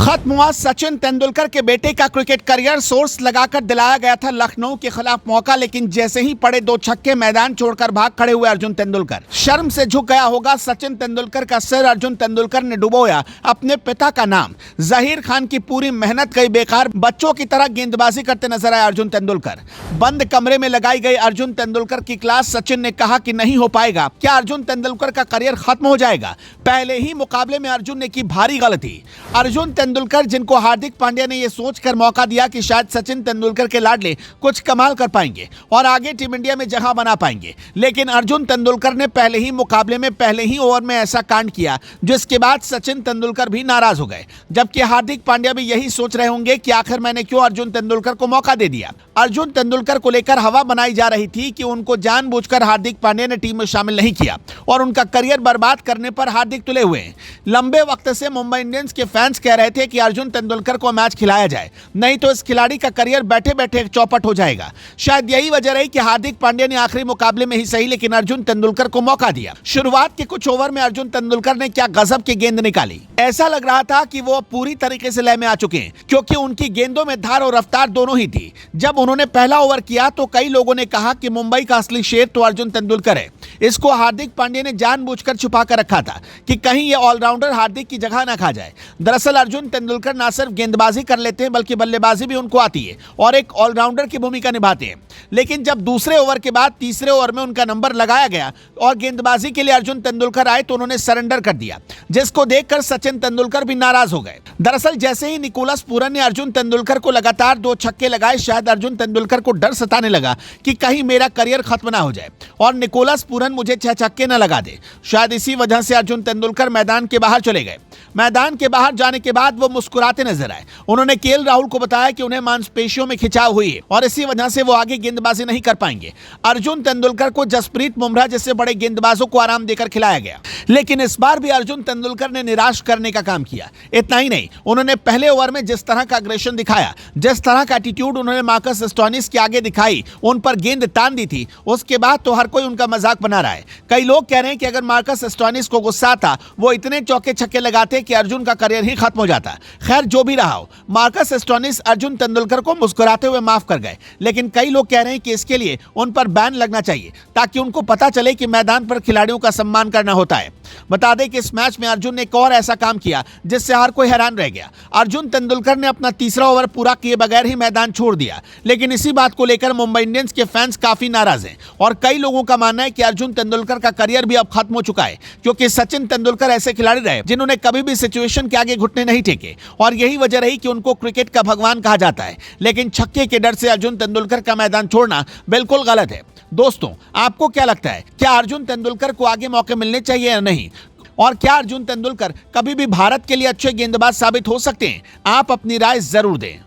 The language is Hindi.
खत्म हुआ सचिन तेंदुलकर के बेटे का क्रिकेट करियर। सोर्स लगाकर दिलाया गया था लखनऊ के खिलाफ मौका, लेकिन जैसे ही पड़े दो छक्के मैदान छोड़कर भाग खड़े हुए अर्जुन तेंदुलकर। शर्म से झुक गया होगा सचिन तेंदुलकर का सिर। अर्जुन तेंदुलकर ने डुबोया अपने पिता का नाम। जहीर खान की पूरी मेहनत गई बेकार। बच्चों की तरह गेंदबाजी करते नजर आए अर्जुन तेंदुलकर। बंद कमरे में लगाई गई अर्जुन तेंदुलकर की क्लास। सचिन ने कहा कि नहीं हो पाएगा। क्या अर्जुन तेंदुलकर का करियर खत्म हो जाएगा? पहले ही मुकाबले में अर्जुन ने की भारी गलती। अर्जुन तेंदुलकर, जिनको हार्दिक पांड्या ने यह सोचकर मौका दिया कि शायद सचिन तेंदुलकर के लाडले कुछ कमाल कर पाएंगे और आगे टीम इंडिया में जगह बना पाएंगे, लेकिन अर्जुन तेंदुलकर ने पहले ही मुकाबले में पहले ही ओवर में ऐसा कांड किया जिसके बाद सचिन तेंदुलकर भी नाराज हो गए। जबकि हार्दिक पांड्या भी यही सोच रहे होंगे कि आखिर मैंने क्यों अर्जुन तेंदुलकर को मौका दे दिया। अर्जुन तेंदुलकर को लेकर हवा बनाई जा रही थी कि उनको जानबूझकर हार्दिक पांड्या ने टीम में शामिल नहीं किया और उनका करियर बर्बाद करने पर हार्दिक तुले हुए हैं। लंबे वक्त से मुंबई इंडियंस के फैंस कह रहे थे कि अर्जुन तेंदुलकर को मैच खिलाया जाए, नहीं तो इस खिलाड़ी का करियर बैठे बैठे चौपट हो जाएगा। शायद यही वजह रही कि हार्दिक पांड्या ने आखिरी मुकाबले में ही सही लेकिन अर्जुन तेंदुलकर को मौका दिया। शुरुआत के कुछ ओवर में अर्जुन तेंदुलकर ने क्या गजब की गेंद निकाली। ऐसा लग रहा था कि वो पूरी तरीके से लय में आ चुके हैं, क्योंकि उनकी गेंदों में धार और रफ्तार दोनों ही थी। जब उन्होंने पहला ओवर किया तो कई लोगों ने कहा कि मुंबई का असली शेर तो अर्जुन तेंदुलकर है। इसको हार्दिक पांड्या ने जानबूझकर छुपा कर रखा था कि कहीं ये ऑलराउंडर हार्दिक की जगह न खा जाए। दरअसल अर्जुन तेंदुलकर ना सिर्फ गेंदबाजी कर लेते हैं बल्कि बल्लेबाजी भी उनको आती है और एक ऑलराउंडर की भूमिका निभाते हैं। लेकिन जब दूसरे ओवर के बाद तीसरे ओवर में उनका नंबर लगाया गया और गेंदबाजी के लिए अर्जुन तेंदुलकर आए तो उन्होंने सरेंडर कर दिया, जिसको देखकर सचिन तेंदुलकर भी नाराज हो गए। दरअसल जैसे ही निकोलस पूरन ने अर्जुन तेंदुलकर को लगातार 2 छक्के लगाए, शायद अर्जुन तेंदुलकर को डर सताने लगा कि कहीं मेरा करियर खत्म ना हो जाए और निकोलस पूरन मुझे 6 छक्के न लगा दे। शायद इसी वजह से अर्जुन तेंदुलकर मैदान के बाहर चले गए। मैदान के बाहर जाने के बाद वो मुस्कुराते नजर आए। उन्होंने केएल राहुल को बताया कि उन्हें मांसपेशियों में खिंचाव हुई है और इसी वजह से वो आगे गेंदबाजी नहीं कर पाएंगे। अर्जुन तेंदुलकर को जसप्रीत बुमराह जैसे बड़े गेंदबाजों को आराम देकर खिलाया गया, लेकिन इस बार भी अर्जुन तेंदुलकर ने निराश करने का काम किया। इतना ही नहीं, उन्होंने पहले ओवर में जिस तरह का अग्रेशन दिखाया, जिस तरह का एटीट्यूड उन्होंने मार्कस स्टोइनिस के आगे दिखाई, उन पर गेंद तान दी थी, उसके बाद तो हर कोई उनका मजाक बना रहा है। कई लोग कह रहे हैं कि अगर मार्कस स्टोइनिस को गुस्सा आता, वो इतने चौके छक्के लगाते कि अर्जुन का करियर ही खत्म हो जाता। खैर जो भी रहा हो, मार्कस स्टोइनिस अर्जुन तेंदुलकर को मुस्कुराते हुए माफ कर गए, लेकिन कई लोग कह रहे हैं कि इसके लिए उन पर बैन लगना चाहिए ताकि उनको पता चले कि मैदान पर खिलाड़ियों का सम्मान करना होता है। बता दें कि इस मैच में अर्जुन ने एक और ऐसा काम किया जिससे हर कोई हैरान रह गया। अर्जुन तेंदुलकर ने अपना तीसरा ओवर पूरा किए बगैर ही मैदान छोड़ दिया, लेकिन इसी बात को लेकर मुंबई इंडियंस के फैंस काफी नाराज हैं और कई लोगों का मानना है कि अर्जुन तेंदुलकर का करियर भी अब खत्म हो चुका है, क्योंकि सचिन तेंदुलकर ऐसे खिलाड़ी रहे जिन्होंने कभी भी सिचुएशन के आगे घुटने नहीं टेके और यही वजह रही कि उनको क्रिकेट का भगवान कहा जाता है। लेकिन छक्के के डर से अर्जुन तेंदुलकर का मैदान छोड़ना बिल्कुल गलत है। दोस्तों, आपको क्या लगता है, क्या अर्जुन तेंदुलकर को आगे मौके मिलने चाहिए या नहीं? और क्या अर्जुन तेंदुलकर कभी भी भारत के लिए अच्छे गेंदबाज साबित हो सकते हैं? आप अपनी राय जरूर दें।